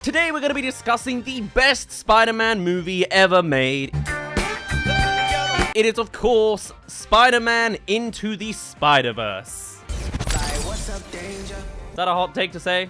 Today we're going to be discussing the best Spider-Man movie ever made. It is, of course, Spider-Man Into the Spiderverse. Is that a hot take to say?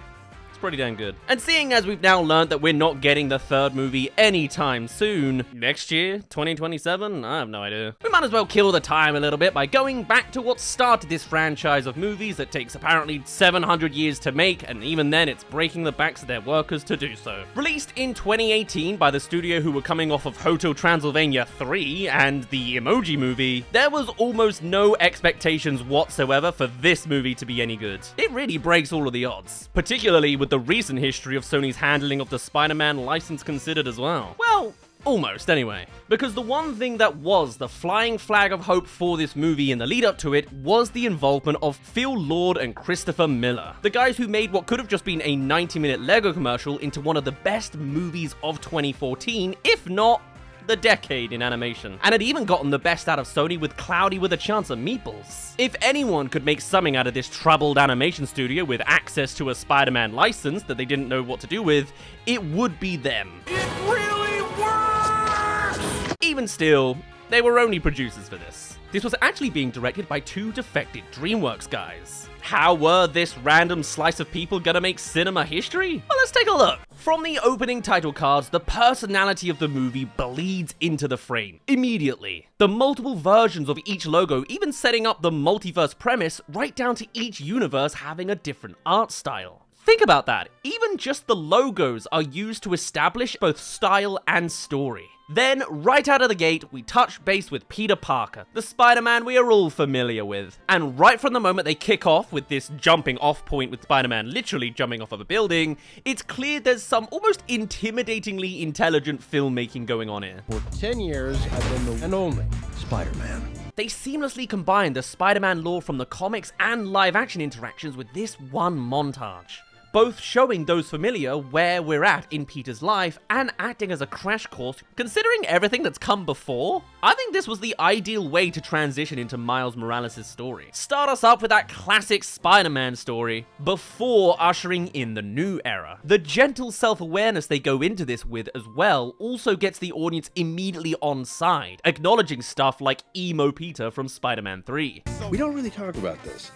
It's pretty damn good. And seeing as we've now learned that we're not getting the third movie anytime soon, next year, 2027, I have no idea. We might as well kill the time a little bit by going back to what started this franchise of movies that takes apparently 700 years to make, and even then it's breaking the backs of their workers to do so. Released in 2018 by the studio who were coming off of Hotel Transylvania 3 and the Emoji Movie, there was almost no expectations whatsoever for this movie to be any good. It really breaks all of the odds, particularly with the recent history of Sony's handling of the Spider-Man license considered as well. Well, almost, anyway. Because the one thing that was the flying flag of hope for this movie in the lead up to it was the involvement of Phil Lord and Christopher Miller, the guys who made what could have just been a 90-minute Lego commercial into one of the best movies of 2014, if not the decade in animation, and had even gotten the best out of Sony with Cloudy with a Chance of Meatballs. If anyone could make something out of this troubled animation studio with access to a Spider-Man license that they didn't know what to do with, it would be them. It really works! Even still, they were only producers for this. This was actually being directed by two defected DreamWorks guys. How were this random slice of people gonna make cinema history? Well, let's take a look. From the opening title cards, the personality of the movie bleeds into the frame immediately. The multiple versions of each logo even setting up the multiverse premise, right down to each universe having a different art style. Think about that. Even just the logos are used to establish both style and story. Then, right out of the gate, we touch base with Peter Parker, the Spider-Man we are all familiar with. And right from the moment they kick off with this jumping off point with Spider-Man literally jumping off of a building, it's clear there's some almost intimidatingly intelligent filmmaking going on here. For 10 years, I've been the and only Spider-Man. They seamlessly combine the Spider-Man lore from the comics and live-action interactions with this one montage, both showing those familiar where we're at in Peter's life and acting as a crash course considering everything that's come before. I think this was the ideal way to transition into Miles Morales' story. Start us up with that classic Spider-Man story before ushering in the new era. The gentle self-awareness they go into this with as well also gets the audience immediately on side, acknowledging stuff like emo Peter from Spider-Man 3. We don't really talk about this.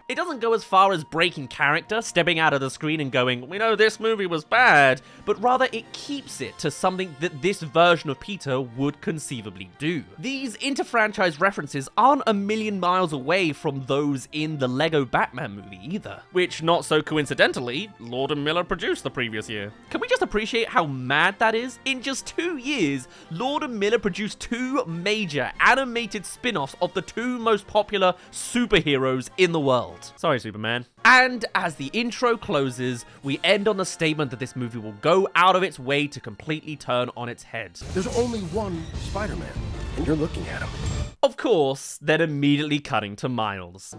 It doesn't go as far as breaking character, stepping out of the screen and going, we know this movie was bad, but rather it keeps it to something that this version of Peter would conceivably do. These inter-franchise references aren't a million miles away from those in the Lego Batman movie either, which, not so coincidentally, Lord and Miller produced the previous year. Can we just appreciate how mad that is? In just 2 years, Lord and Miller produced two major animated spin-offs of the two most popular superheroes in the world. Sorry, Superman. And as the intro closes, we end on the statement that this movie will go out of its way to completely turn on its head. There's only one Spider-Man, and you're looking at him. Of course, then immediately cutting to Miles.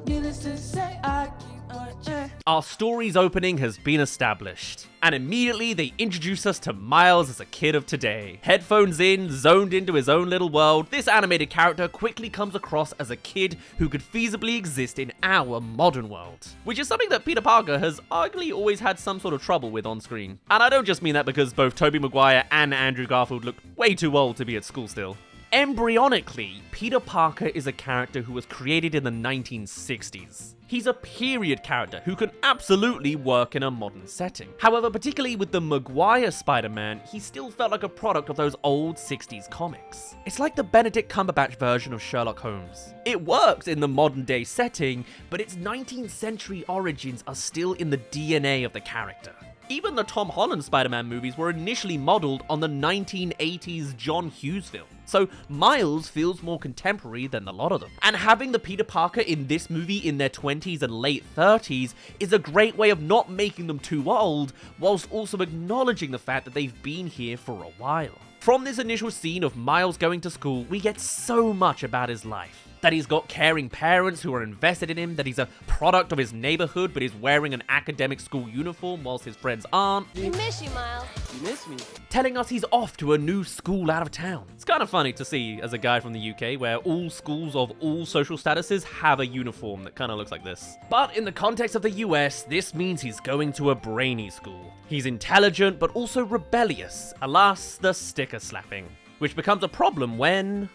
Our story's opening has been established, and immediately they introduce us to Miles as a kid of today. Headphones in, zoned into his own little world, this animated character quickly comes across as a kid who could feasibly exist in our modern world, which is something that Peter Parker has arguably always had some sort of trouble with on screen. And I don't just mean that because both Tobey Maguire and Andrew Garfield look way too old to be at school still. Embryonically, Peter Parker is a character who was created in the 1960s. He's a period character who can absolutely work in a modern setting. However, particularly with the Maguire Spider-Man, he still felt like a product of those old 60s comics. It's like the Benedict Cumberbatch version of Sherlock Holmes. It works in the modern day setting, but its 19th century origins are still in the DNA of the character. Even the Tom Holland Spider-Man movies were initially modeled on the 1980s John Hughes film, so Miles feels more contemporary than a lot of them. And having the Peter Parker in this movie in their 20s and late 30s is a great way of not making them too old, whilst also acknowledging the fact that they've been here for a while. From this initial scene of Miles going to school, we get so much about his life. That he's got caring parents who are invested in him, that he's a product of his neighborhood but is wearing an academic school uniform whilst his friends aren't. We miss you, Miles. miss me? telling us he's off to a new school out of town. It's kind of funny to see as a guy from the UK where all schools of all social statuses have a uniform that kind of looks like this. But in the context of the US, this means he's going to a brainy school. He's intelligent but also rebellious, alas the sticker slapping, which becomes a problem when...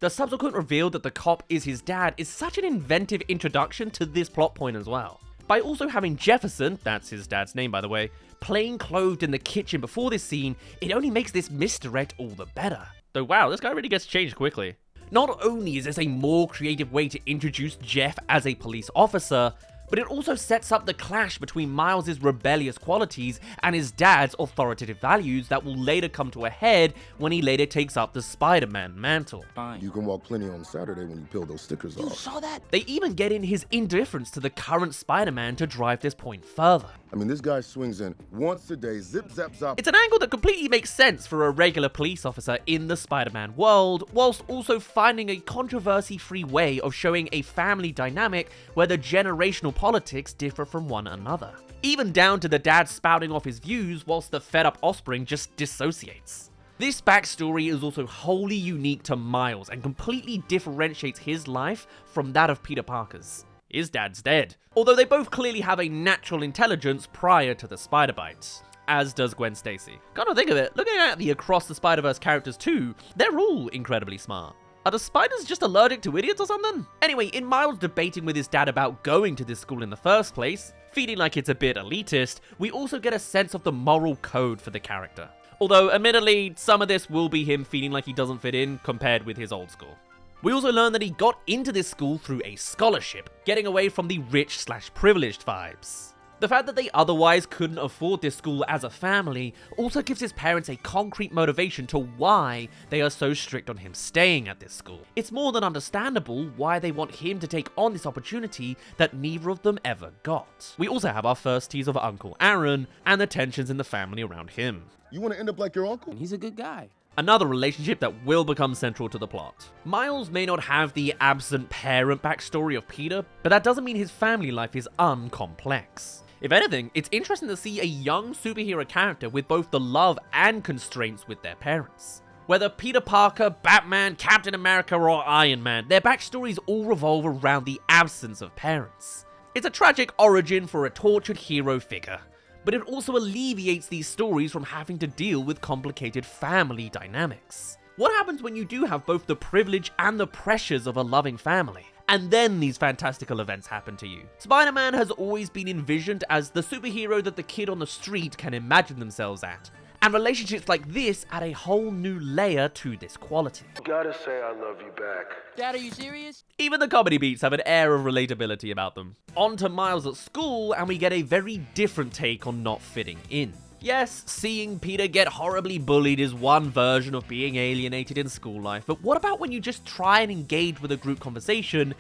The subsequent reveal that the cop is his dad is such an inventive introduction to this plot point as well. By also having Jefferson, that's his dad's name by the way, plain clothed in the kitchen before this scene, it only makes this misdirect all the better. Though wow, this guy really gets changed quickly. Not only is this a more creative way to introduce Jeff as a police officer, but it also sets up the clash between Miles' rebellious qualities and his dad's authoritative values that will later come to a head when he later takes up the Spider-Man mantle. Fine. You can walk plenty on Saturday when you peel those stickers off. You saw that? They even get in his indifference to the current Spider-Man to drive this point further. I mean, this guy swings in once a day, zip, zap, zap. It's an angle that completely makes sense for a regular police officer in the Spider-Man world, whilst also finding a controversy-free way of showing a family dynamic where the generational politics differ from one another. Even down to the dad spouting off his views whilst the fed-up offspring just dissociates. This backstory is also wholly unique to Miles and completely differentiates his life from that of Peter Parker's. His dad's dead, although they both clearly have a natural intelligence prior to the spider bites, as does Gwen Stacy. Come to think of it, looking at the Across the Spider-Verse characters too, they're all incredibly smart. Are the spiders just allergic to idiots or something? Anyway, in Miles debating with his dad about going to this school in the first place, feeling like it's a bit elitist, we also get a sense of the moral code for the character. Although, admittedly, some of this will be him feeling like he doesn't fit in compared with his old school. We also learn that he got into this school through a scholarship, getting away from the rich/privileged vibes. The fact that they otherwise couldn't afford this school as a family also gives his parents a concrete motivation to why they are so strict on him staying at this school. It's more than understandable why they want him to take on this opportunity that neither of them ever got. We also have our first tease of Uncle Aaron and the tensions in the family around him. You want to end up like your uncle? And he's a good guy. Another relationship that will become central to the plot. Miles may not have the absent parent backstory of Peter, but that doesn't mean his family life is uncomplex. If anything, it's interesting to see a young superhero character with both the love and constraints with their parents. Whether Peter Parker, Batman, Captain America, or Iron Man, their backstories all revolve around the absence of parents. It's a tragic origin for a tortured hero figure, but it also alleviates these stories from having to deal with complicated family dynamics. What happens when you do have both the privilege and the pressures of a loving family? And then these fantastical events happen to you. Spider-Man has always been envisioned as the superhero that the kid on the street can imagine themselves at. And relationships like this add a whole new layer to this quality. Gotta say I love you back. Dad, are you serious? Even the comedy beats have an air of relatability about them. On to Miles at school, and we get a very different take on not fitting in. Yes, seeing Peter get horribly bullied is one version of being alienated in school life, but what about when you just try and engage with a group conversation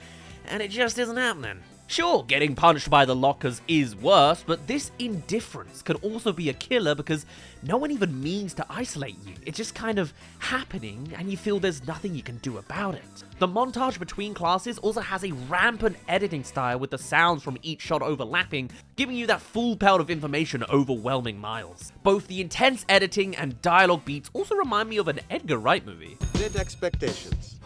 and it just isn't happening? Sure, getting punched by the lockers is worse, but this indifference can also be a killer because no one even means to isolate you. It's just kind of happening and you feel there's nothing you can do about it. The montage between classes also has a rampant editing style with the sounds from each shot overlapping, giving you that full pelt of information overwhelming Miles. Both the intense editing and dialogue beats also remind me of an Edgar Wright movie. Did expectations.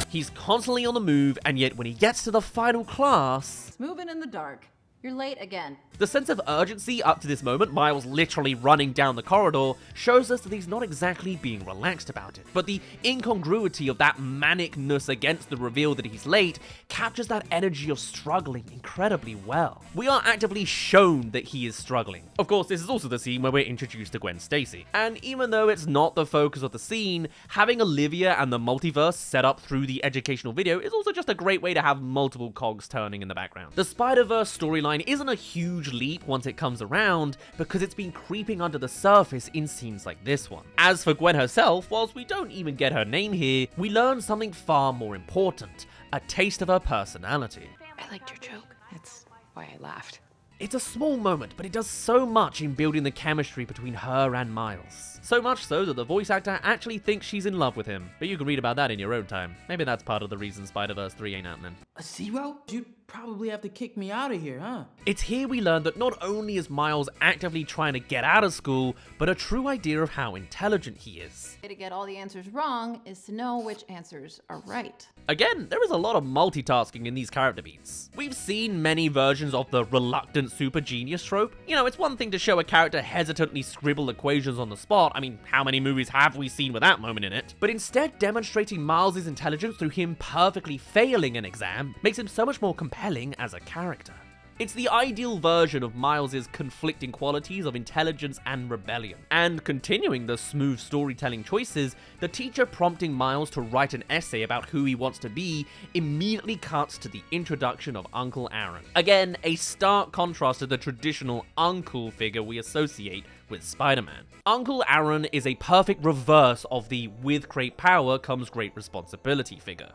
He's constantly on the move, and yet when he gets to the final class... It's moving in the dark. You're late again. The sense of urgency up to this moment, Miles literally running down the corridor, shows us that he's not exactly being relaxed about it. But the incongruity of that manicness against the reveal that he's late captures that energy of struggling incredibly well. We are actively shown that he is struggling. Of course, this is also the scene where we're introduced to Gwen Stacy. And even though it's not the focus of the scene, having Olivia and the multiverse set up through the educational video is also just a great way to have multiple cogs turning in the background. The Spider-Verse storyline isn't a huge leap once it comes around, because it's been creeping under the surface in scenes like this one. As for Gwen herself, whilst we don't even get her name here, we learn something far more important, a taste of her personality. I liked your joke. That's why I laughed. It's a small moment, but it does so much in building the chemistry between her and Miles. So much so that the voice actor actually thinks she's in love with him. But you can read about that in your own time. Maybe that's part of the reason Spider-Verse 3 ain't happening. A 0? You'd probably have to kick me out of here, huh? It's here we learn that not only is Miles actively trying to get out of school, but a true idea of how intelligent he is. The way to get all the answers wrong is to know which answers are right. Again, there is a lot of multitasking in these character beats. We've seen many versions of the reluctant super genius trope. You know, it's one thing to show a character hesitantly scribble equations on the spot. I mean, how many movies have we seen with that moment in it? But instead, demonstrating Miles' intelligence through him perfectly failing an exam makes him so much more compelling as a character. It's the ideal version of Miles' conflicting qualities of intelligence and rebellion. And continuing the smooth storytelling choices, the teacher prompting Miles to write an essay about who he wants to be immediately cuts to the introduction of Uncle Aaron. Again, a stark contrast to the traditional uncle figure we associate with Spider-Man. Uncle Aaron is a perfect reverse of the with great power comes great responsibility figure.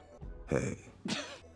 Hey.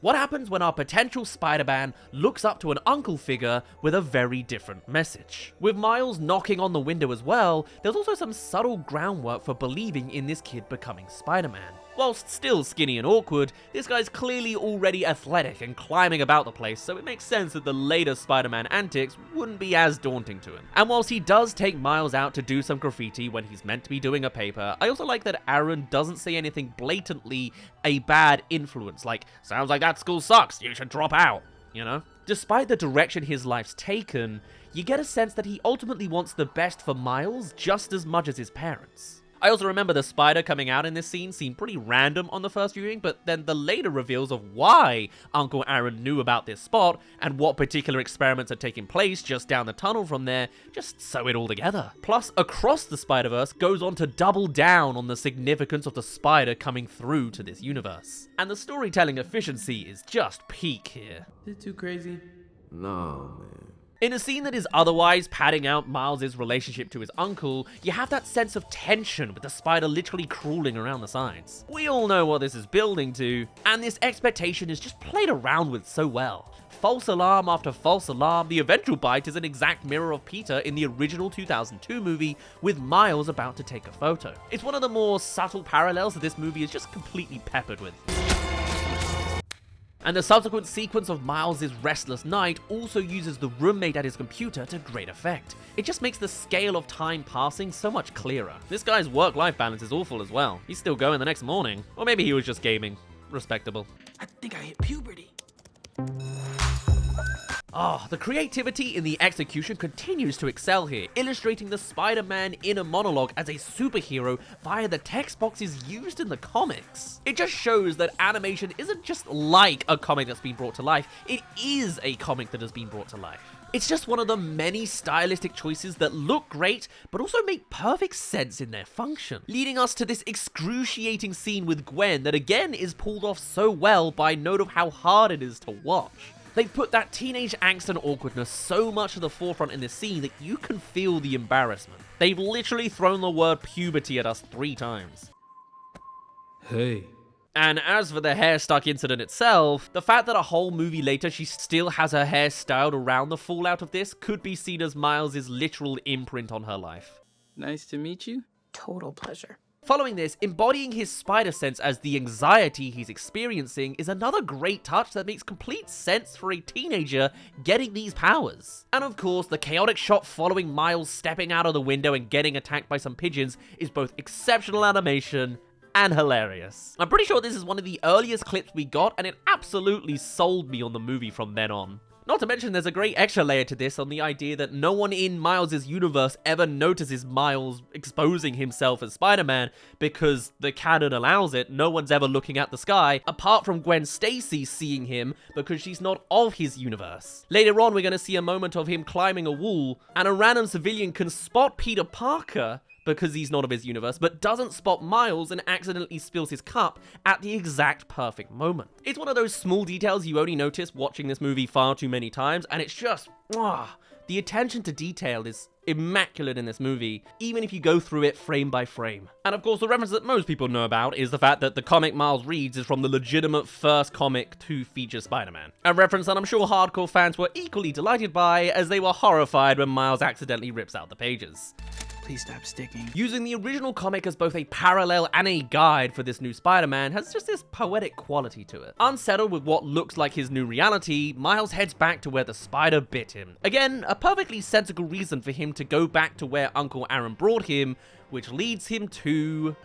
What happens when our potential Spider-Man looks up to an uncle figure with a very different message? With Miles knocking on the window as well, there's also some subtle groundwork for believing in this kid becoming Spider-Man. Whilst still skinny and awkward, this guy's clearly already athletic and climbing about the place, so it makes sense that the later Spider-Man antics wouldn't be as daunting to him. And whilst he does take Miles out to do some graffiti when he's meant to be doing a paper, I also like that Aaron doesn't say anything blatantly a bad influence, like, sounds like that school sucks, you should drop out, you know? Despite the direction his life's taken, you get a sense that he ultimately wants the best for Miles just as much as his parents. I also remember the spider coming out in this scene seemed pretty random on the first viewing, but then the later reveals of why Uncle Aaron knew about this spot and what particular experiments had taken place just down the tunnel from there just sew it all together. Plus, Across the Spider-Verse goes on to double down on the significance of the spider coming through to this universe. And the storytelling efficiency is just peak here. Is it too crazy? No, man. In a scene that is otherwise padding out Miles' relationship to his uncle, you have that sense of tension with the spider literally crawling around the sides. We all know what this is building to, and this expectation is just played around with so well. False alarm after false alarm, the eventual bite is an exact mirror of Peter in the original 2002 movie with Miles about to take a photo. It's one of the more subtle parallels that this movie is just completely peppered with. And the subsequent sequence of Miles' restless night also uses the roommate at his computer to great effect. It just makes the scale of time passing so much clearer. This guy's work-life balance is awful as well. He's still going the next morning. Or maybe he was just gaming. Respectable. I think I hit puberty. The creativity in the execution continues to excel here, illustrating the Spider-Man inner monologue as a superhero via the text boxes used in the comics. It just shows that animation isn't just like a comic that's been brought to life, it is a comic that has been brought to life. It's just one of the many stylistic choices that look great, but also make perfect sense in their function, leading us to this excruciating scene with Gwen that again is pulled off so well by note of how hard it is to watch. They've put that teenage angst and awkwardness so much to the forefront in this scene that you can feel the embarrassment. They've literally thrown the word puberty at us 3 times. Hey. And as for the hair stuck incident itself, the fact that a whole movie later she still has her hair styled around the fallout of this could be seen as Miles' literal imprint on her life. Nice to meet you. Total pleasure. Following this, embodying his spider sense as the anxiety he's experiencing is another great touch that makes complete sense for a teenager getting these powers. And of course, the chaotic shot following Miles stepping out of the window and getting attacked by some pigeons is both exceptional animation and hilarious. I'm pretty sure this is one of the earliest clips we got, and it absolutely sold me on the movie from then on. Not to mention, there's a great extra layer to this on the idea that no one in Miles' universe ever notices Miles exposing himself as Spider-Man because the canon allows it. No one's ever looking at the sky, apart from Gwen Stacy seeing him because she's not of his universe. Later on, we're going to see a moment of him climbing a wall, and a random civilian can spot Peter Parker because he's not of his universe, but doesn't spot Miles and accidentally spills his cup at the exact perfect moment. It's one of those small details you only notice watching this movie far too many times, and it's just, the attention to detail is immaculate in this movie, even if you go through it frame by frame. And of course, the reference that most people know about is the fact that the comic Miles reads is from the legitimate first comic to feature Spider-Man. A reference that I'm sure hardcore fans were equally delighted by, as they were horrified when Miles accidentally rips out the pages. Please stop sticking. Using the original comic as both a parallel and a guide for this new Spider-Man has just this poetic quality to it. Unsettled with what looks like his new reality, Miles heads back to where the spider bit him. Again, a perfectly sensible reason for him to go back to where Uncle Aaron brought him, which leads him to...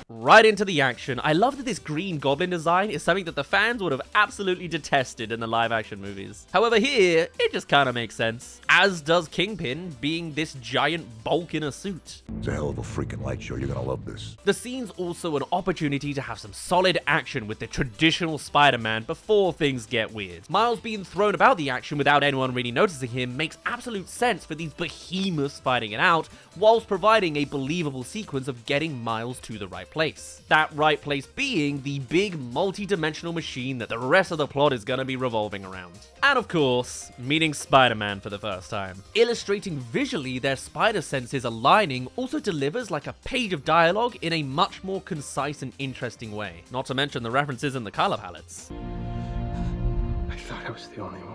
right into the action. I love that this Green Goblin design is something that the fans would have absolutely detested in the live-action movies. However, here, it just kind of makes sense. As does Kingpin, being this giant bulk in a suit. It's a hell of a freaking light show. You're gonna love this. The scene's also an opportunity to have some solid action with the traditional Spider-Man before things get weird. Miles being thrown about the action without anyone really noticing him makes absolute sense for these behemoths fighting it out, whilst providing a believable sequence of getting Miles to the right place. That right place being the big multi-dimensional machine that the rest of the plot is gonna be revolving around. And of course, meeting Spider-Man for the first time. Illustrating visually their spider senses aligning also delivers like a page of dialogue in a much more concise and interesting way. Not to mention the references in the color palettes. I thought I was the only one.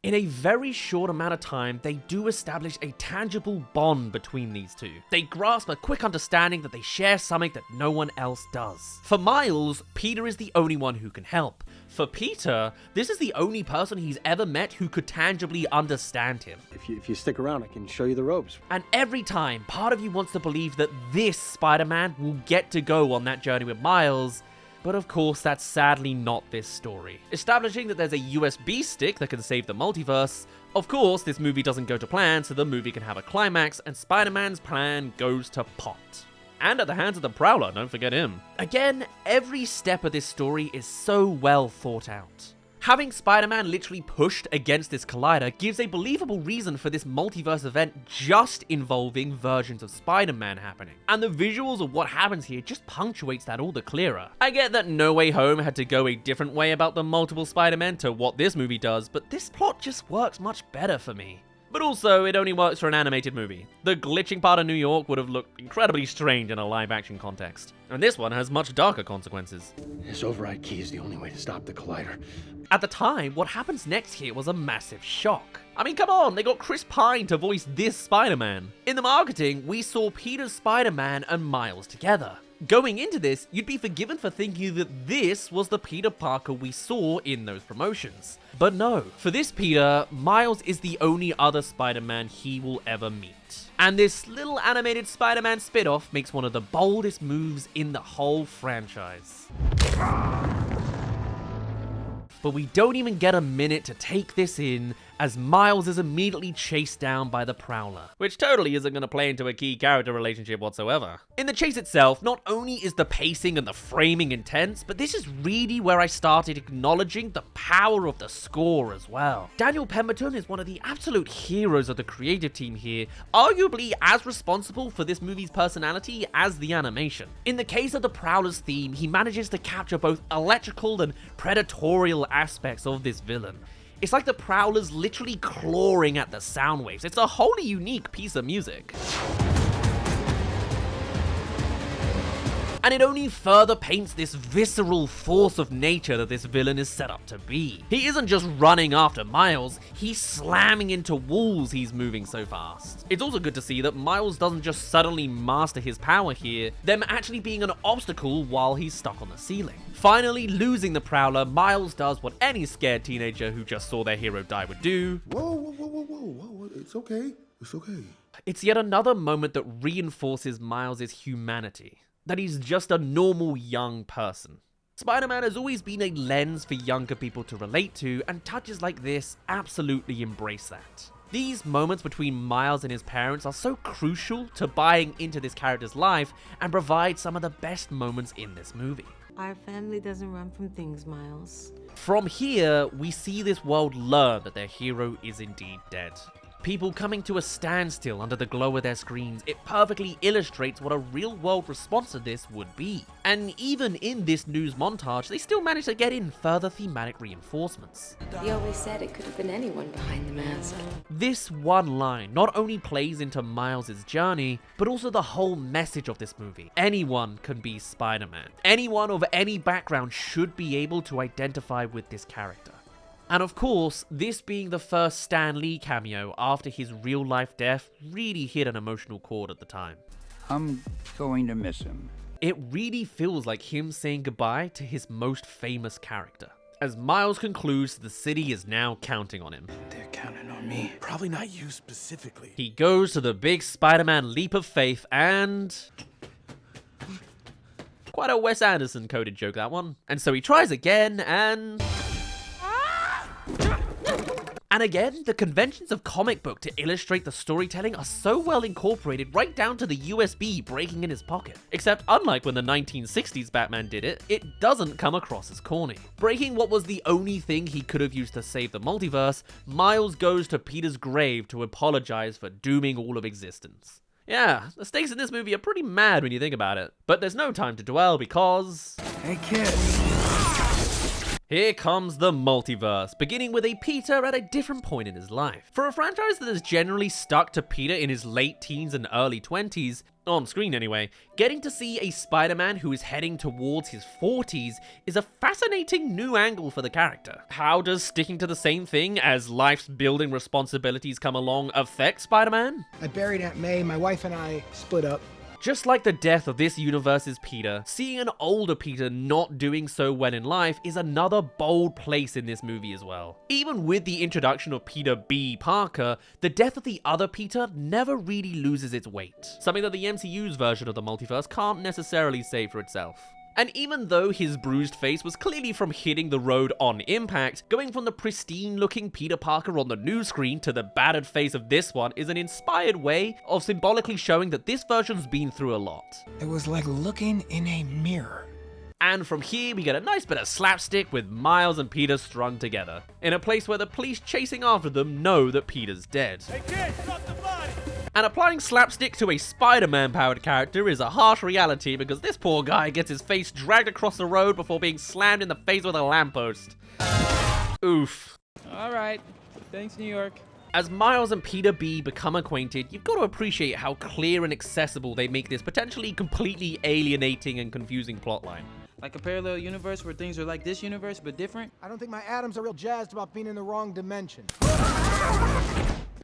In a very short amount of time, they do establish a tangible bond between these two. They grasp a quick understanding that they share something that no one else does. For Miles, Peter is the only one who can help. For Peter, this is the only person he's ever met who could tangibly understand him. If you stick around, I can show you the ropes. And every time, part of you wants to believe that this Spider-Man will get to go on that journey with Miles, but of course, that's sadly not this story. Establishing that there's a USB stick that can save the multiverse, of course, this movie doesn't go to plan, so the movie can have a climax, and Spider-Man's plan goes to pot. And at the hands of the Prowler, don't forget him. Again, every step of this story is so well thought out. Having Spider-Man literally pushed against this collider gives a believable reason for this multiverse event just involving versions of Spider-Man happening. And the visuals of what happens here just punctuates that all the clearer. I get that No Way Home had to go a different way about the multiple Spider-Men to what this movie does, but this plot just works much better for me. But also, it only works for an animated movie. The glitching part of New York would have looked incredibly strange in a live-action context. And this one has much darker consequences. This override key is the only way to stop the collider. At the time, what happens next here was a massive shock. I mean, come on, they got Chris Pine to voice this Spider-Man. In the marketing, we saw Peter's Spider-Man and Miles together. Going into this, you'd be forgiven for thinking that this was the Peter Parker we saw in those promotions. But no, for this Peter, Miles is the only other Spider-Man he will ever meet. And this little animated Spider-Man spin-off makes one of the boldest moves in the whole franchise. But we don't even get a minute to take this in, as Miles is immediately chased down by the Prowler, which totally isn't going to play into a key character relationship whatsoever. In the chase itself, not only is the pacing and the framing intense, but this is really where I started acknowledging the power of the score as well. Daniel Pemberton is one of the absolute heroes of the creative team here, arguably as responsible for this movie's personality as the animation. In the case of the Prowler's theme, he manages to capture both electrical and predatorial aspects of this villain. It's like the Prowler's literally clawing at the sound waves. It's a wholly unique piece of music. And it only further paints this visceral force of nature that this villain is set up to be. He isn't just running after Miles, he's slamming into walls, he's moving so fast. It's also good to see that Miles doesn't just suddenly master his power here, them actually being an obstacle while he's stuck on the ceiling. Finally losing the Prowler, Miles does what any scared teenager who just saw their hero die would do. Whoa. It's okay. It's okay. It's yet another moment that reinforces Miles' humanity. That he's just a normal young person. Spider-Man has always been a lens for younger people to relate to, and touches like this absolutely embrace that. These moments between Miles and his parents are so crucial to buying into this character's life and provide some of the best moments in this movie. Our family doesn't run from things, Miles. From here, we see this world learn that their hero is indeed dead. People coming to a standstill under the glow of their screens, it perfectly illustrates what a real-world response to this would be. And even in this news montage, they still manage to get in further thematic reinforcements. He always said it could have been anyone behind the mask. This one line not only plays into Miles' journey, but also the whole message of this movie. Anyone can be Spider-Man. Anyone of any background should be able to identify with this character. And of course, this being the first Stan Lee cameo after his real-life death really hit an emotional chord at the time. I'm going to miss him. It really feels like him saying goodbye to his most famous character. As Miles concludes, the city is now counting on him. They're counting on me. Probably not you specifically. He goes to the big Spider-Man leap of faith and... quite a Wes Anderson coded joke, that one. And so he tries again and... And again, the conventions of comic book to illustrate the storytelling are so well incorporated right down to the USB breaking in his pocket. Except unlike when the 1960s Batman did it, it doesn't come across as corny. Breaking what was the only thing he could have used to save the multiverse, Miles goes to Peter's grave to apologize for dooming all of existence. Yeah, the stakes in this movie are pretty mad when you think about it. But there's no time to dwell because... Hey, kid. Here comes the multiverse, beginning with a Peter at a different point in his life. For a franchise that has generally stuck to Peter in his late teens and early 20s, on screen anyway, getting to see a Spider-Man who is heading towards his 40s is a fascinating new angle for the character. How does sticking to the same thing as life's building responsibilities come along affect Spider-Man? I buried Aunt May, my wife and I split up. Just like the death of this universe's Peter, seeing an older Peter not doing so well in life is another bold place in this movie as well. Even with the introduction of Peter B. Parker, the death of the other Peter never really loses its weight, something that the MCU's version of the multiverse can't necessarily say for itself. And even though his bruised face was clearly from hitting the road on impact, going from the pristine-looking Peter Parker on the news screen to the battered face of this one is an inspired way of symbolically showing that this version's been through a lot. It was like looking in a mirror. And from here, we get a nice bit of slapstick with Miles and Peter strung together, in a place where the police chasing after them know that Peter's dead. Hey kid, drop the body! And applying slapstick to a Spider-Man powered character is a harsh reality because this poor guy gets his face dragged across the road before being slammed in the face with a lamppost. Oof. Alright. Thanks, New York. As Miles and Peter B become acquainted, you've got to appreciate how clear and accessible they make this potentially completely alienating and confusing plotline. Like a parallel universe where things are like this universe but different? I don't think my atoms are real jazzed about being in the wrong dimension.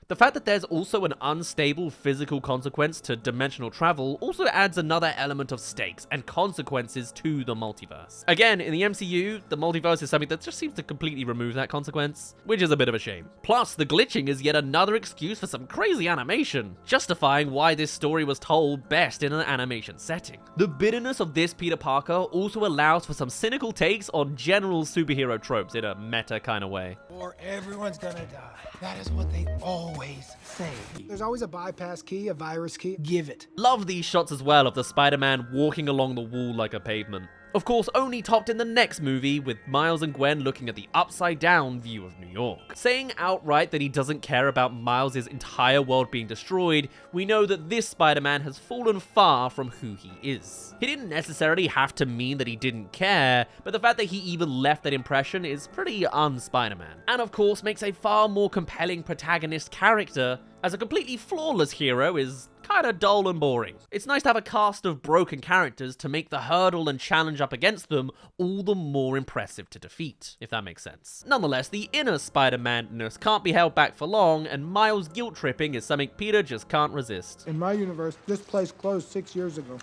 The fact that there's also an unstable physical consequence to dimensional travel also adds another element of stakes and consequences to the multiverse. Again, in the MCU, the multiverse is something that just seems to completely remove that consequence, which is a bit of a shame. Plus, the glitching is yet another excuse for some crazy animation, justifying why this story was told best in an animation setting. The bitterness of this Peter Parker also allows for some cynical takes on general superhero tropes in a meta kind of way. Or everyone's gonna die. That is what they always say. There's always a bypass key, a virus key. Give it. Love these shots as well of the Spider-Man walking along the wall like a pavement. Of course, only topped in the next movie with Miles and Gwen looking at the upside-down view of New York. Saying outright that he doesn't care about Miles' entire world being destroyed, we know that this Spider-Man has fallen far from who he is. He didn't necessarily have to mean that he didn't care, but the fact that he even left that impression is pretty un-Spider-Man. And of course, makes a far more compelling protagonist character, as a completely flawless hero is kinda dull and boring. It's nice to have a cast of broken characters to make the hurdle and challenge up against them all the more impressive to defeat, if that makes sense. Nonetheless, the inner Spider-Man-ness can't be held back for long, and Miles' guilt-tripping is something Peter just can't resist. In my universe, this place closed 6 years ago.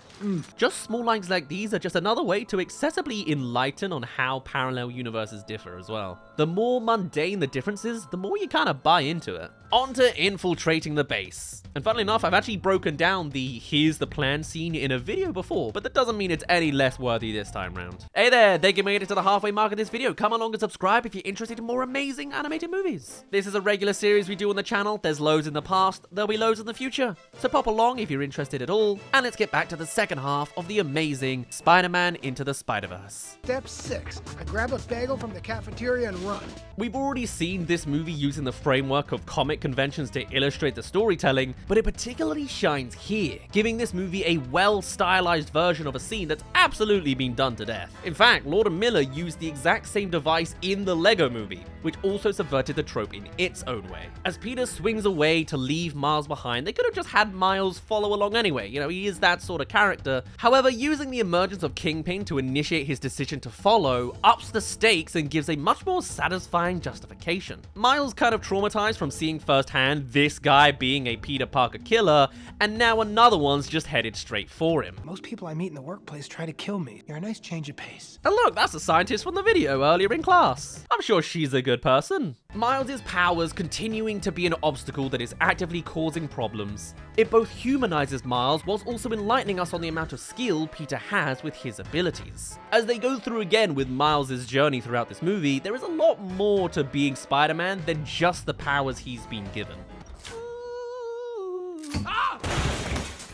Just small lines like these are just another way to accessibly enlighten on how parallel universes differ as well. The more mundane the differences, the more you kinda buy into it. On to infiltrating the base. And funnily enough, I've actually broken down the here's the plan scene in a video before, but that doesn't mean it's any less worthy this time round. Hey there, thank you made it to the halfway mark of this video. Come along and subscribe if you're interested in more amazing animated movies. This is a regular series we do on the channel. There's loads in the past, there'll be loads in the future. So pop along if you're interested at all, and let's get back to the second half of the amazing Spider-Man Into the Spiderverse. Step 6. I grab a bagel from the cafeteria and run. We've already seen this movie using the framework of comic conventions to illustrate the storytelling, but it particularly shines shines here, giving this movie a well-stylized version of a scene that's absolutely been done to death. In fact, Lord and Miller used the exact same device in the Lego Movie, which also subverted the trope in its own way. As Peter swings away to leave Miles behind, they could have just had Miles follow along anyway. You know, he is that sort of character. However, using the emergence of Kingpin to initiate his decision to follow ups the stakes and gives a much more satisfying justification. Miles kind of traumatized from seeing firsthand this guy being a Peter Parker killer, and now another one's just headed straight for him. Most people I meet in the workplace try to kill me. You're a nice change of pace. And look, that's the scientist from the video earlier in class. I'm sure she's a good person. Miles' powers continuing to be an obstacle that is actively causing problems. It both humanizes Miles whilst also enlightening us on the amount of skill Peter has with his abilities. As they go through again with Miles' journey throughout this movie, there is a lot more to being Spider-Man than just the powers he's been given.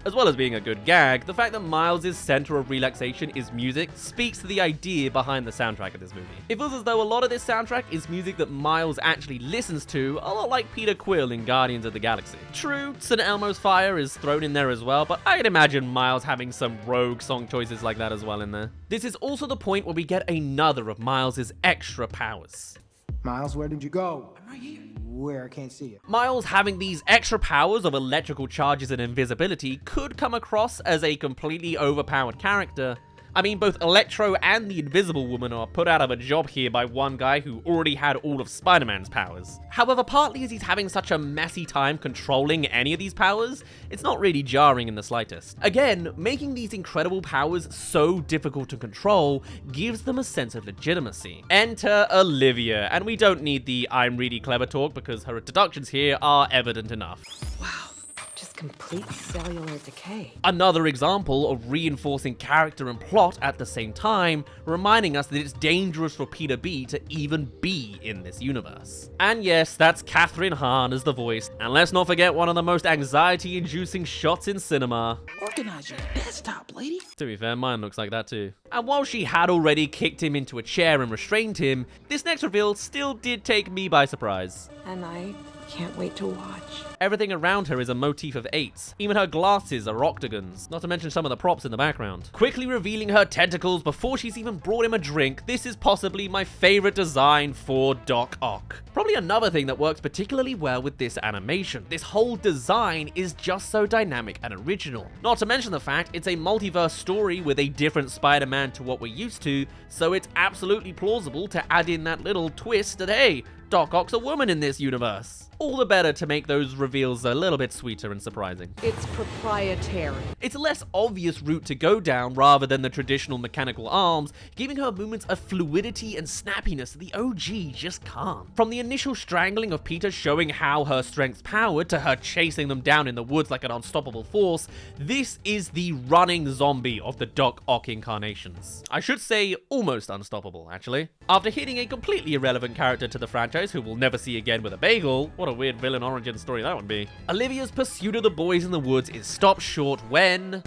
As well as being a good gag, the fact that Miles' center of relaxation is music speaks to the idea behind the soundtrack of this movie. It feels as though a lot of this soundtrack is music that Miles actually listens to, a lot like Peter Quill in Guardians of the Galaxy. True, St. Elmo's Fire is thrown in there as well, but I'd imagine Miles having some rogue song choices like that as well in there. This is also the point where we get another of Miles' extra powers. Miles, where did you go? I'm right here. Where? I can't see you. Miles having these extra powers of electrical charges and invisibility could come across as a completely overpowered character. I mean, both Electro and the Invisible Woman are put out of a job here by one guy who already had all of Spider-Man's powers. However, partly as he's having such a messy time controlling any of these powers, it's not really jarring in the slightest. Again, making these incredible powers so difficult to control gives them a sense of legitimacy. Enter Olivia, and we don't need the I'm really clever talk because her deductions here are evident enough. Wow. Just complete cellular decay. Another example of reinforcing character and plot at the same time, reminding us that it's dangerous for Peter B to even be in this universe. And yes, that's Catherine Hahn as the voice, and let's not forget one of the most anxiety-inducing shots in cinema. Organize your desktop, lady. To be fair, mine looks like that too. And while she had already kicked him into a chair and restrained him, this next reveal still did take me by surprise. And I can't wait to watch. Everything around her is a motif of 8s. Even her glasses are octagons, not to mention some of the props in the background. Quickly revealing her tentacles before she's even brought him a drink, this is possibly my favorite design for Doc Ock. Probably another thing that works particularly well with this animation. This whole design is just so dynamic and original. Not to mention the fact it's a multiverse story with a different Spider-Man to what we're used to, so it's absolutely plausible to add in that little twist that, hey, Doc Ock's a woman in this universe. All the better to make those reveals a little bit sweeter and surprising. It's proprietary. It's a less obvious route to go down rather than the traditional mechanical arms, giving her movements a fluidity and snappiness that the OG just can't. From the initial strangling of Peter showing how her strength's powered to her chasing them down in the woods like an unstoppable force, this is the running zombie of the Doc Ock incarnations. I should say almost unstoppable, actually. After hitting a completely irrelevant character to the franchise who we'll never see again with a bagel, what a weird villain origin story that would be. Olivia's pursuit of the boys in the woods is stopped short when...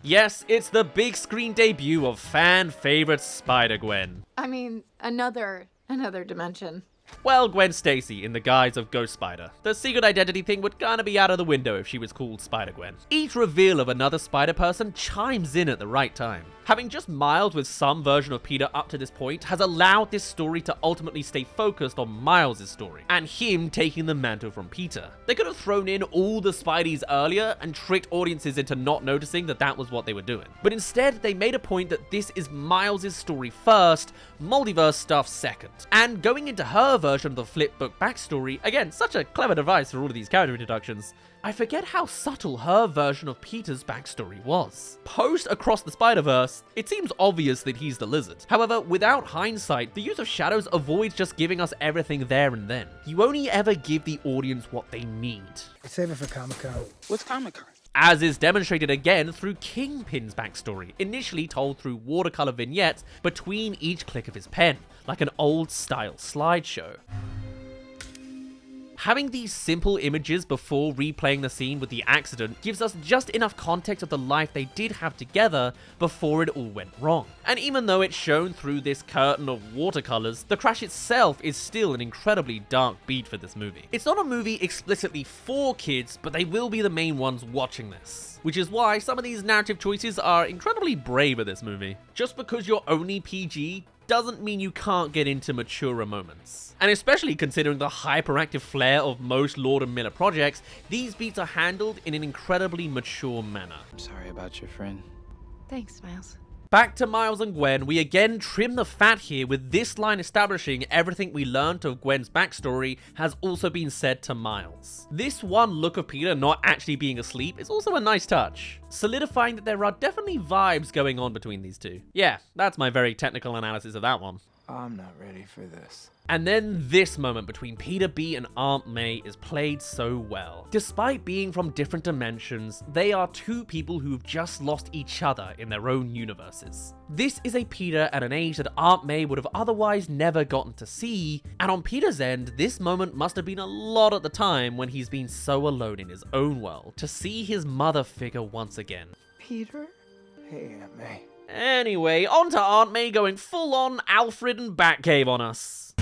Yes, it's the big screen debut of fan favorite Spider-Gwen. I mean, another dimension. Well, Gwen Stacy in the guise of Ghost Spider. The secret identity thing would kinda be out of the window if she was called Spider-Gwen. Each reveal of another Spider-Person chimes in at the right time. Having just Miles with some version of Peter up to this point has allowed this story to ultimately stay focused on Miles' story, and him taking the mantle from Peter. They could have thrown in all the Spideys earlier and tricked audiences into not noticing that that was what they were doing. But instead, they made a point that this is Miles' story first, multiverse stuff second. And going into her version of the flipbook backstory, again, such a clever device for all of these character introductions, I forget how subtle her version of Peter's backstory was. Post Across the Spider-Verse, it seems obvious that he's the Lizard. However, without hindsight, the use of shadows avoids just giving us everything there and then. You only ever give the audience what they need. Save it for Comic-Con. What's Comic-Con? As is demonstrated again through Kingpin's backstory, initially told through watercolor vignettes between each click of his pen, like an old-style slideshow. Having these simple images before replaying the scene with the accident gives us just enough context of the life they did have together before it all went wrong. And even though it's shown through this curtain of watercolors, the crash itself is still an incredibly dark beat for this movie. It's not a movie explicitly for kids, but they will be the main ones watching this, which is why some of these narrative choices are incredibly brave in this movie. Just because you're only PG doesn't mean you can't get into maturer moments. And especially considering the hyperactive flair of most Lord and Miller projects, these beats are handled in an incredibly mature manner. I'm sorry about your friend. Thanks, Miles. Back to Miles and Gwen, we again trim the fat here with this line establishing everything we learned of Gwen's backstory has also been said to Miles. This one look of Peter not actually being asleep is also a nice touch, solidifying that there are definitely vibes going on between these two. Yeah, that's my very technical analysis of that one. I'm not ready for this. And then this moment between Peter B and Aunt May is played so well. Despite being from different dimensions, they are two people who've just lost each other in their own universes. This is a Peter at an age that Aunt May would have otherwise never gotten to see, and on Peter's end, this moment must have been a lot at the time when he's been so alone in his own world, to see his mother figure once again. Peter? Hey, Aunt May. Anyway, on to Aunt May going full on Alfred and Batcave on us.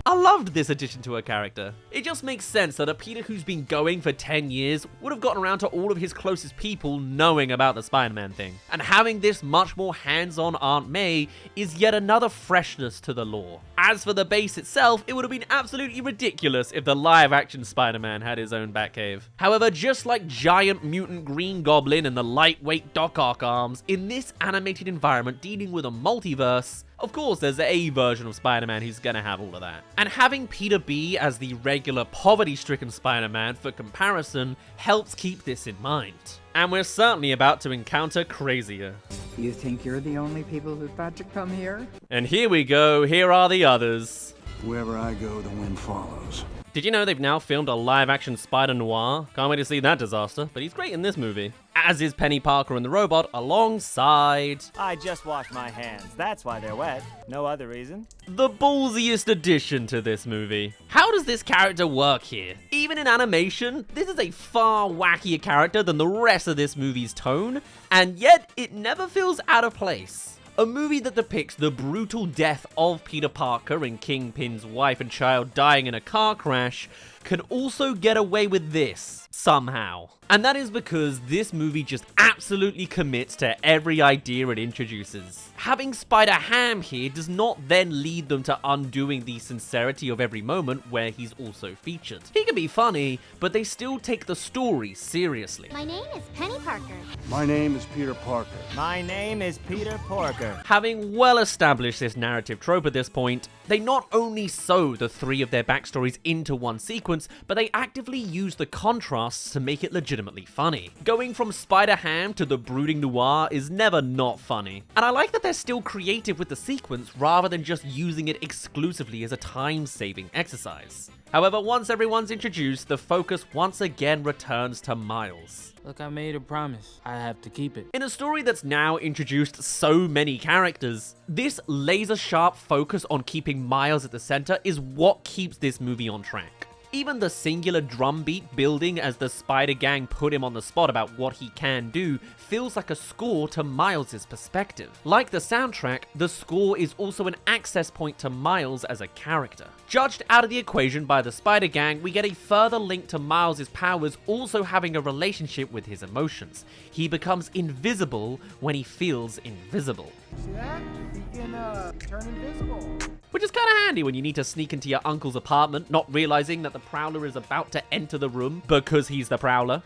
I loved this addition to her character. It just makes sense that a Peter who's been going for 10 years would have gotten around to all of his closest people knowing about the Spider-Man thing. And having this much more hands-on Aunt May is yet another freshness to the lore. As for the base itself, it would have been absolutely ridiculous if the live-action Spider-Man had his own Batcave. However, just like giant mutant Green Goblin and the lightweight Doc Ock arms, in this animated environment dealing with a multiverse, of course, there's a version of Spider-Man who's gonna have all of that. And having Peter B as the regular poverty-stricken Spider-Man for comparison helps keep this in mind. And we're certainly about to encounter crazier. You think you're the only people who thought to come here? And here we go, here are the others. Wherever I go, the wind follows. Did you know they've now filmed a live-action Spider-Noir? Can't wait to see that disaster, but he's great in this movie. As is Penny Parker and the Robot, alongside... I just washed my hands. That's why they're wet. No other reason. The ballsiest addition to this movie. How does this character work here? Even in animation, this is a far wackier character than the rest of this movie's tone, and yet it never feels out of place. A movie that depicts the brutal death of Peter Parker and Kingpin's wife and child dying in a car crash can also get away with this, somehow. And that is because this movie just absolutely commits to every idea it introduces. Having Spider-Ham here does not then lead them to undoing the sincerity of every moment where he's also featured. He can be funny, but they still take the story seriously. My name is Penny Parker. My name is Peter Parker. My name is Peter Porker. Having well established this narrative trope at this point, they not only sew the three of their backstories into one sequence, but they actively use the contrasts to make it legitimately funny. Going from Spider-Ham to the brooding noir is never not funny. And I like that they're still creative with the sequence rather than just using it exclusively as a time-saving exercise. However, once everyone's introduced, the focus once again returns to Miles. Look, I made a promise. I have to keep it. In a story that's now introduced so many characters, this laser-sharp focus on keeping Miles at the center is what keeps this movie on track. Even the singular drumbeat building as the Spider Gang put him on the spot about what he can do feels like a score to Miles' perspective. Like the soundtrack, the score is also an access point to Miles as a character. Judged out of the equation by the Spider Gang, we get a further link to Miles' powers also having a relationship with his emotions. He becomes invisible when he feels invisible. See that? He can turn invisible. Which is kind of handy when you need to sneak into your uncle's apartment, not realizing that the Prowler is about to enter the room because he's the Prowler.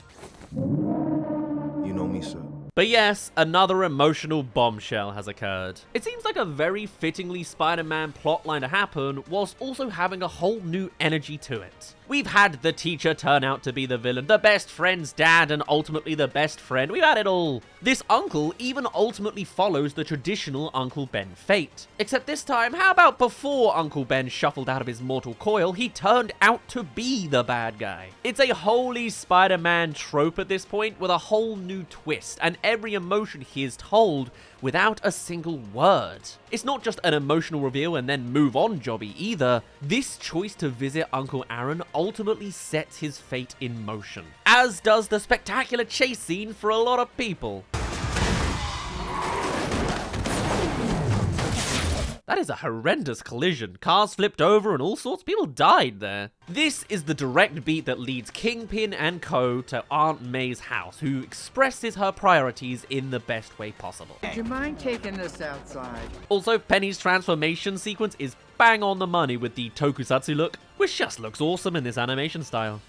You know me, sir. But yes, another emotional bombshell has occurred. It seems like a very fittingly Spider-Man plotline to happen, whilst also having a whole new energy to it. We've had the teacher turn out to be the villain, the best friend's dad, and ultimately the best friend. We've had it all. This uncle even ultimately follows the traditional Uncle Ben fate. Except this time, how about before Uncle Ben shuffled out of his mortal coil, he turned out to be the bad guy. It's a wholly Spider-Man trope at this point with a whole new twist, and every emotion he is told without a single word. It's not just an emotional reveal and then move on jobby either. This choice to visit Uncle Aaron ultimately sets his fate in motion, as does the spectacular chase scene for a lot of people. That is a horrendous collision. Cars flipped over and all sorts of people died there. This is the direct beat that leads Kingpin and co. to Aunt May's house, who expresses her priorities in the best way possible. Would you mind taking this outside? Also, Penny's transformation sequence is bang on the money with the tokusatsu look, which just looks awesome in this animation style.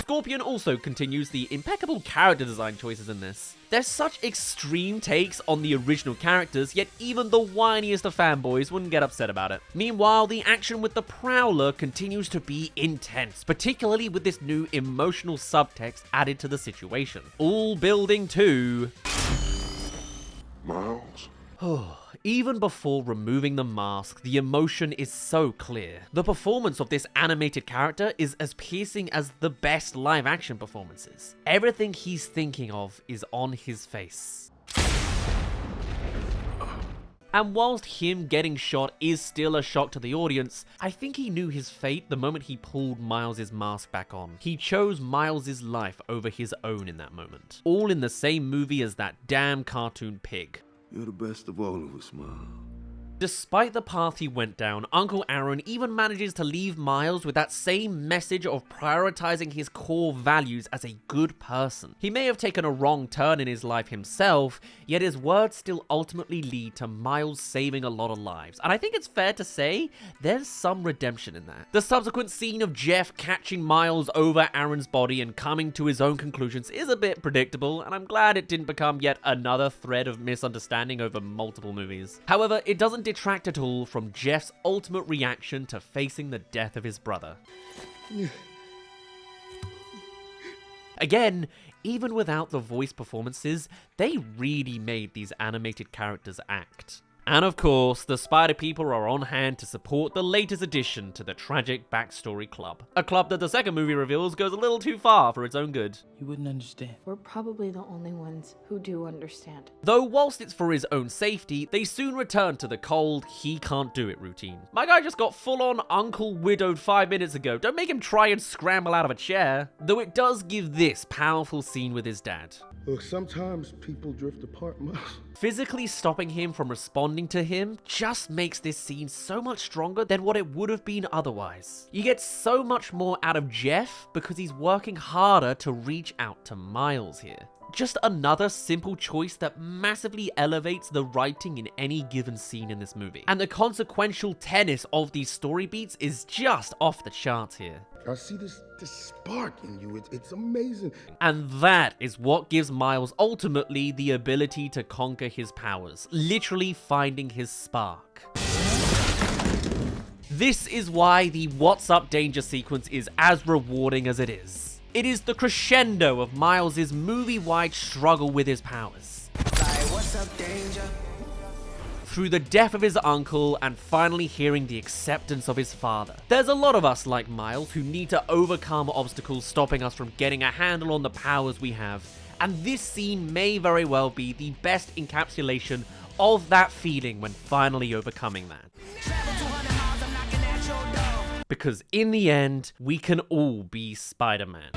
Scorpion also continues the impeccable character design choices in this. There's such extreme takes on the original characters, yet even the whiniest of fanboys wouldn't get upset about it. Meanwhile, the action with the Prowler continues to be intense, particularly with this new emotional subtext added to the situation. All building to... Miles? Even before removing the mask, the emotion is so clear. The performance of this animated character is as piercing as the best live-action performances. Everything he's thinking of is on his face. And whilst him getting shot is still a shock to the audience, I think he knew his fate the moment he pulled Miles' mask back on. He chose Miles' life over his own in that moment. All in the same movie as that damn cartoon pig. You're the best of all of us, Miles. Despite the path he went down, Uncle Aaron even manages to leave Miles with that same message of prioritizing his core values as a good person. He may have taken a wrong turn in his life himself, yet his words still ultimately lead to Miles saving a lot of lives. And I think it's fair to say there's some redemption in that. The subsequent scene of Jeff catching Miles over Aaron's body and coming to his own conclusions is a bit predictable, and I'm glad it didn't become yet another thread of misunderstanding over multiple movies. However, it doesn't detract at all from Jeff's ultimate reaction to facing the death of his brother. Again, even without the voice performances, they really made these animated characters act. And of course, the Spider People are on hand to support the latest addition to the tragic Backstory Club. A club that the second movie reveals goes a little too far for its own good. You wouldn't understand. We're probably the only ones who do understand. Though whilst it's for his own safety, they soon return to the cold, he can't do it routine. My guy just got full-on uncle widowed 5 minutes ago. Don't make him try and scramble out of a chair. Though it does give this powerful scene with his dad. Look, sometimes people drift apart, Miles. Physically stopping him from responding to him just makes this scene so much stronger than what it would have been otherwise. You get so much more out of Jeff because he's working harder to reach out to Miles here. Just another simple choice that massively elevates the writing in any given scene in this movie. And the consequential tennis of these story beats is just off the charts here. I see this spark in you. It's amazing. And that is what gives Miles ultimately the ability to conquer his powers, literally finding his spark. This is why the What's Up Danger sequence is as rewarding as it is. It is the crescendo of Miles' movie-wide struggle with his powers. What's up, danger? Through the death of his uncle and finally hearing the acceptance of his father. There's a lot of us like Miles who need to overcome obstacles stopping us from getting a handle on the powers we have, and this scene may very well be the best encapsulation of that feeling when finally overcoming that. Because in the end, we can all be Spider-Man.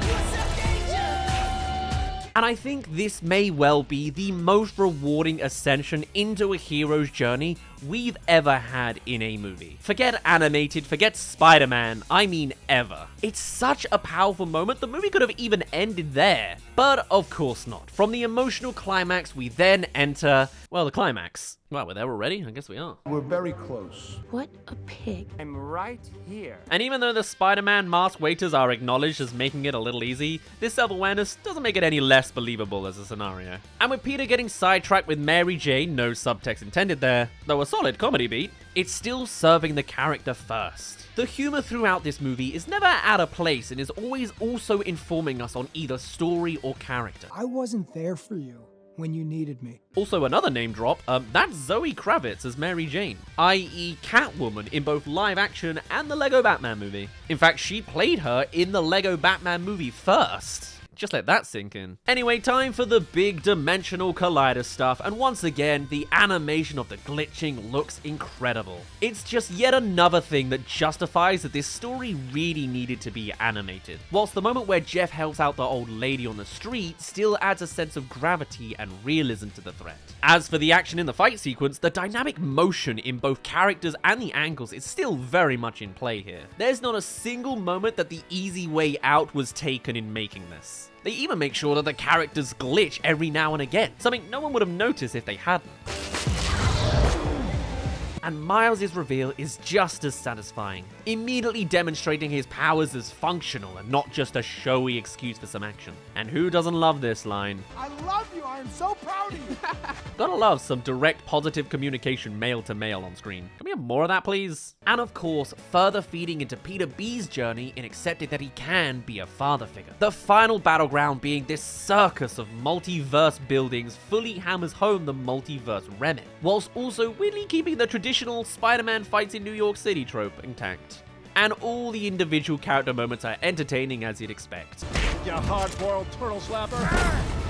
And I think this may well be the most rewarding ascension into a hero's journey we've ever had in a movie. Forget animated, forget Spider-Man, I mean ever. It's such a powerful moment, the movie could have even ended there. But of course not. From the emotional climax, we then enter, well, the climax. Well, we're there already? I guess we are. We're very close. What a pig. I'm right here. And even though the Spider-Man mask waiters are acknowledged as making it a little easy, this self-awareness doesn't make it any less believable as a scenario. And with Peter getting sidetracked with Mary Jane, no subtext intended there, though a solid comedy beat, it's still serving the character first. The humor throughout this movie is never out of place and is always also informing us on either story or character. I wasn't there for you when you needed me. Also another name drop, that's Zoe Kravitz as Mary Jane, i.e. Catwoman in both live action and the Lego Batman movie. In fact, she played her in the Lego Batman movie first. Just let that sink in. Anyway, time for the big dimensional collider stuff, and once again, the animation of the glitching looks incredible. It's just yet another thing that justifies that this story really needed to be animated. Whilst the moment where Jeff helps out the old lady on the street still adds a sense of gravity and realism to the threat. As for the action in the fight sequence, the dynamic motion in both characters and the angles is still very much in play here. There's not a single moment that the easy way out was taken in making this. They even make sure that the characters glitch every now and again, something no one would have noticed if they hadn't. And Miles' reveal is just as satisfying, immediately demonstrating his powers as functional and not just a showy excuse for some action. And who doesn't love this line? I love you. I am so proud of you. Gotta love some direct positive communication male to male on screen. Can we have more of that, please? And of course, further feeding into Peter B's journey in accepting that he can be a father figure. The final battleground being this circus of multiverse buildings fully hammers home the multiverse remit, whilst also weirdly keeping the traditional Spider-Man fights in New York City trope intact. And all the individual character moments are entertaining as you'd expect. You hard-boiled turtle slapper.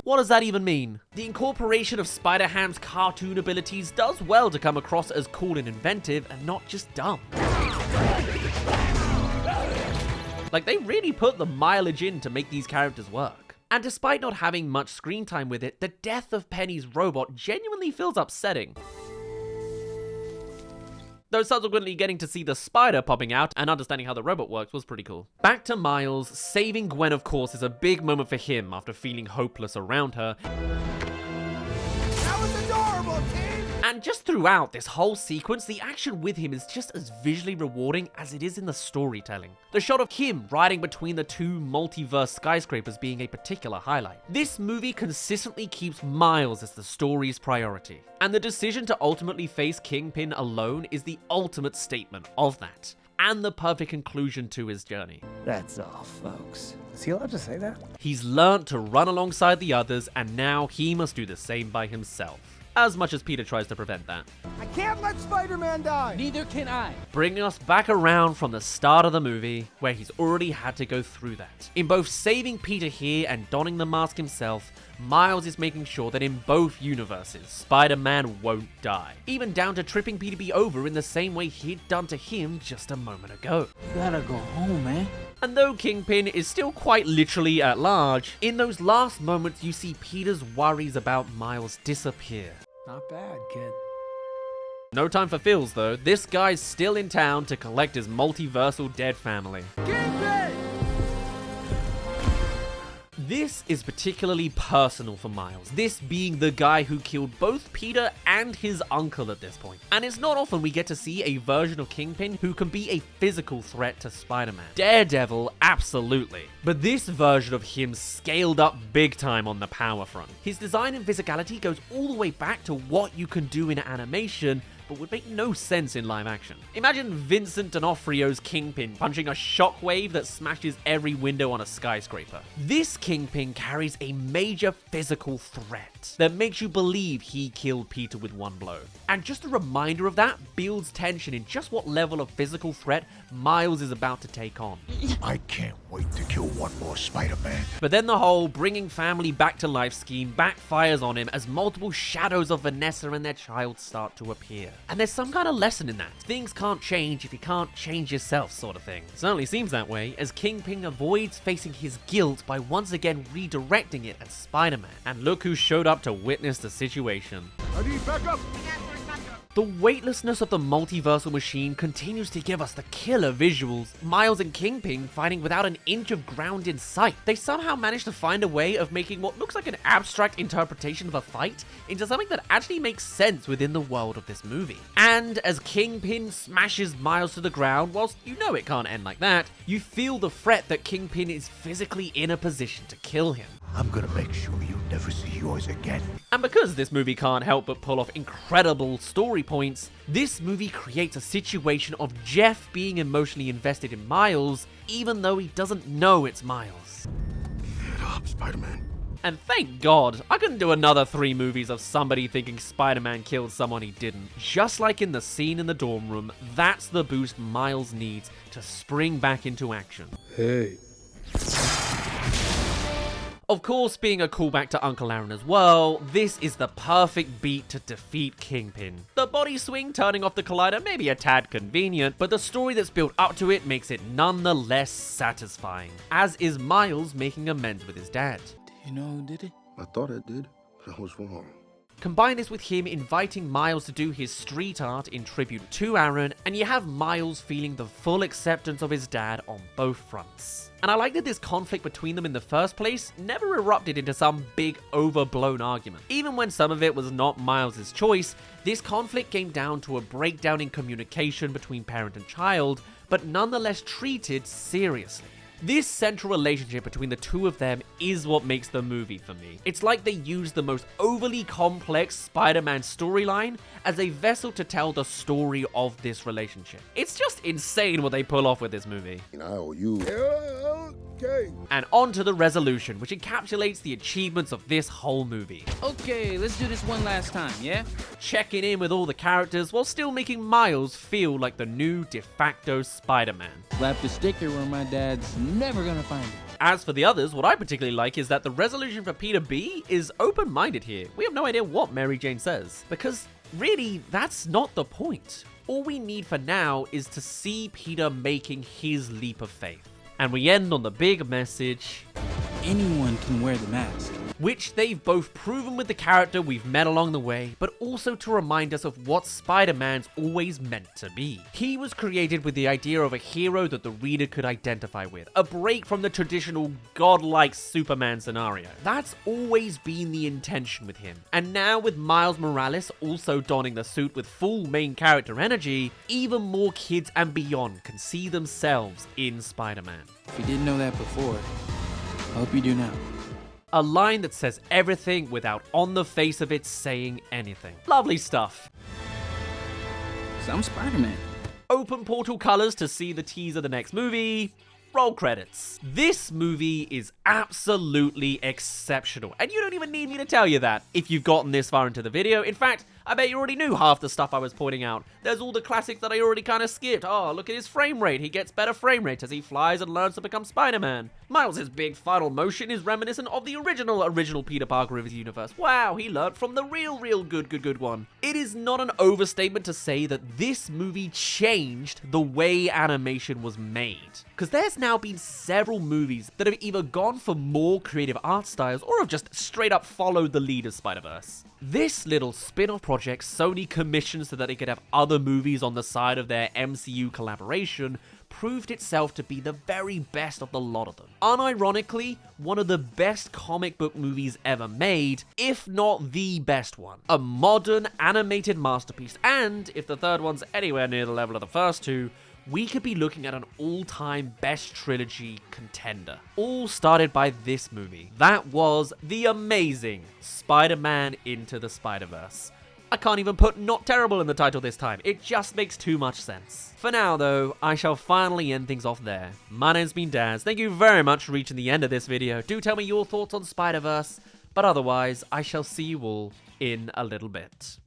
What does that even mean? The incorporation of Spider-Ham's cartoon abilities does well to come across as cool and inventive and not just dumb. Like, they really put the mileage in to make these characters work. And despite not having much screen time with it, the death of Penny's robot genuinely feels upsetting. Though subsequently getting to see the spider popping out and understanding how the robot works was pretty cool. Back to Miles, saving Gwen of course is a big moment for him after feeling hopeless around her. That was adorable, team. And just throughout this whole sequence, the action with him is just as visually rewarding as it is in the storytelling. The shot of him riding between the two multiverse skyscrapers being a particular highlight. This movie consistently keeps Miles as the story's priority, and the decision to ultimately face Kingpin alone is the ultimate statement of that, and the perfect conclusion to his journey. That's all, folks. Is he allowed to say that? He's learned to run alongside the others, and now he must do the same by himself. As much as Peter tries to prevent that. I can't let Spider-Man die. Neither can I. Bringing us back around from the start of the movie, where he's already had to go through that. In both saving Peter here and donning the mask himself, Miles is making sure that in both universes, Spider-Man won't die. Even down to tripping Peter B over in the same way he'd done to him just a moment ago. You gotta go home, man. And though Kingpin is still quite literally at large, in those last moments you see Peter's worries about Miles disappear. Not bad, kid. No time for feels though, this guy's still in town to collect his multiversal dead family. This is particularly personal for Miles, this being the guy who killed both Peter and his uncle at this point. And it's not often we get to see a version of Kingpin who can be a physical threat to Spider-Man. Daredevil, absolutely. But this version of him scaled up big time on the power front. His design and physicality goes all the way back to what you can do in animation, but would make no sense in live action. Imagine Vincent D'Onofrio's Kingpin punching a shockwave that smashes every window on a skyscraper. This Kingpin carries a major physical threat that makes you believe he killed Peter with one blow. And just a reminder of that builds tension in just what level of physical threat Miles is about to take on. I can't wait to kill one more Spider-Man. But then the whole bringing family back to life scheme backfires on him as multiple shadows of Vanessa and their child start to appear. And there's some kind of lesson in that. Things can't change if you can't change yourself, sort of thing. It certainly seems that way, as Kingpin avoids facing his guilt by once again redirecting it at Spider-Man. And look who showed up to witness the situation. I need backup. The weightlessness of the multiversal machine continues to give us the killer visuals. Miles and Kingpin fighting without an inch of ground in sight. They somehow managed to find a way of making what looks like an abstract interpretation of a fight into something that actually makes sense within the world of this movie. And as Kingpin smashes Miles to the ground, whilst you know it can't end like that, you feel the threat that Kingpin is physically in a position to kill him. I'm gonna make sure you never see yours again. And because this movie can't help but pull off incredible story points, this movie creates a situation of Jeff being emotionally invested in Miles, even though he doesn't know it's Miles. Get up, Spider-Man. And thank God, I couldn't do another 3 movies of somebody thinking Spider-Man killed someone he didn't. Just like in the scene in the dorm room, that's the boost Miles needs to spring back into action. Hey. Of course, being a callback to Uncle Aaron as well, this is the perfect beat to defeat Kingpin. The body swing turning off the collider may be a tad convenient, but the story that's built up to it makes it nonetheless satisfying, as is Miles making amends with his dad. Do you know who did it? I thought I did, but I was wrong. Combine this with him inviting Miles to do his street art in tribute to Aaron, and you have Miles feeling the full acceptance of his dad on both fronts. And I like that this conflict between them in the first place never erupted into some big overblown argument. Even when some of it was not Miles' choice, this conflict came down to a breakdown in communication between parent and child, but nonetheless treated seriously. This central relationship between the two of them is what makes the movie for me. It's like they used the most overly complex Spider-Man storyline as a vessel to tell the story of this relationship. It's just insane what they pull off with this movie. I owe you. Okay. And on to the resolution, which encapsulates the achievements of this whole movie. Okay, let's do this one last time, yeah? Checking in with all the characters while still making Miles feel like the new de facto Spider-Man. Slap the sticker where my dad's never gonna find it. As for the others, what I particularly like is that the resolution for Peter B is open-minded here. We have no idea what Mary Jane says, because really, that's not the point. All we need for now is to see Peter making his leap of faith. And we end on the big message: anyone can wear the mask. Which they've both proven with the character we've met along the way, but also to remind us of what Spider-Man's always meant to be. He was created with the idea of a hero that the reader could identify with, a break from the traditional godlike Superman scenario. That's always been the intention with him. And now with Miles Morales also donning the suit with full main character energy, even more kids and beyond can see themselves in Spider-Man. If you didn't know that before, I hope you do now. A line that says everything without on the face of it saying anything. Lovely stuff. 'Cause I'm Spider-Man. Open portal colors to see the teaser of the next movie. Roll credits. This movie is absolutely exceptional, and you don't even need me to tell you that if you've gotten this far into the video. In fact, I bet you already knew half the stuff I was pointing out. There's all the classics that I already kind of skipped. Oh, look at his frame rate. He gets better frame rate as he flies and learns to become Spider-Man. Miles' big final motion is reminiscent of the original Peter Parker of his universe. Wow, he learned from the real good one. It is not an overstatement to say that this movie changed the way animation was made. Because there's now been several movies that have either gone for more creative art styles or have just straight up followed the lead of Spider-Verse. This little spin-off project Sony commissioned so that they could have other movies on the side of their MCU collaboration proved itself to be the very best of the lot of them. Unironically, one of the best comic book movies ever made, if not the best one. A modern animated masterpiece, and if the third one's anywhere near the level of the first two, we could be looking at an all-time best trilogy contender. All started by this movie. That was the amazing Spider-Man Into the Spiderverse. I can't even put not terrible in the title this time. It just makes too much sense. For now, though, I shall finally end things off there. My name's been Daz. Thank you very much for reaching the end of this video. Do tell me your thoughts on Spider-Verse, but otherwise, I shall see you all in a little bit.